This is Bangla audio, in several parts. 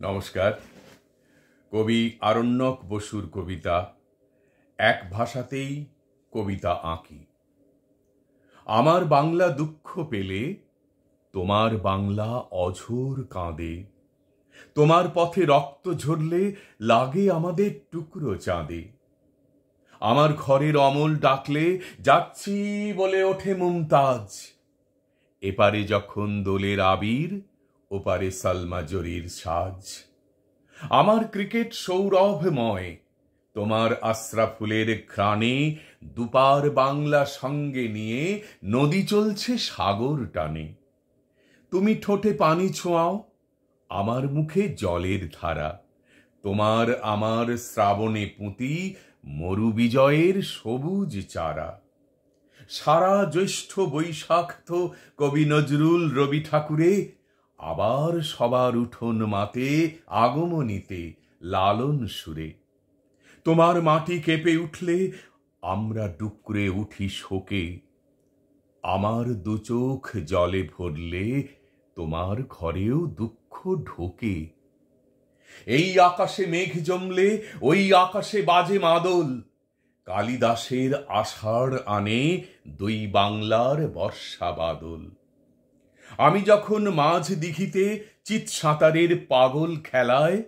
নমস্কার। কবি আরণ্যক বসুর কবিতা এক ভাষাতেই কবিতা আঁকি। আমার বাংলা দুঃখ পেলে তোমার বাংলা অঝোর কাঁদে, তোমার পথে রক্ত ঝরলে লাগে আমাদের টুকরো চাঁদে। আমার ঘরের অমল ডাকলে যাচ্ছি বলে ওঠে মুমতাজ, এপারে যখন দোলের আবির ওপারে সালমা জরির সাজ। আমার ক্রিকেট সৌরভময়, তোমার আশরাফুলের ঘ্রাণে দুপার বাংলা সঙ্গে নিয়ে নদী চলছে সাগর টানে। তুমি ঠোঁটে পানি ছোঁয়াও, আমার মুখে জলের ধারা, তোমার আমার শ্রাবণে পুঁতি মরু বিজয়ের সবুজ চারা। সারা জ্যৈষ্ঠ বৈশাখ তো কবি নজরুল রবি ঠাকুরে আবার সবার উঠোন মাতে আগমনীতে লালন সুরে। তোমার মাটি কেঁপে উঠলে আমরা ডুকরে উঠি শোকে, আমার দু চোখ জলে ভরলে তোমার ঘরেও দুঃখ ঢোকে। এই আকাশে মেঘ জমলে ওই আকাশে বাজে মাদল, কালিদাসের আষাঢ় আনে দুই বাংলার বর্ষা বাদল। আমি যখন মাঝ দিঘিতে চিত সাঁতারের পাগল খেলায়,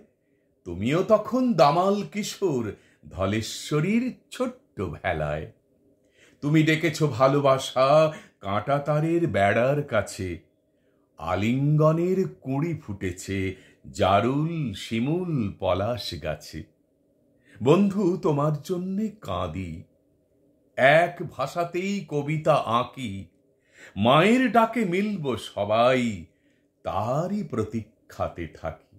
তুমিও তখন দামাল কিশোর ধলেশ্বরীর ছোট্ট ভেলায়। তুমি ডেকেছ ভালোবাসা কাঁটা তারের বেড়ার কাছে, আলিঙ্গনের কুঁড়ি ফুটেছে জারুল শিমুল পলাশ গাছে। বন্ধু, তোমার জন্যে কাঁদি, এক ভাষাতেই কবিতা আঁকি। মায়ের ডাকে মিলব সবাই, তারই প্রতীক্ষাতে থাকি।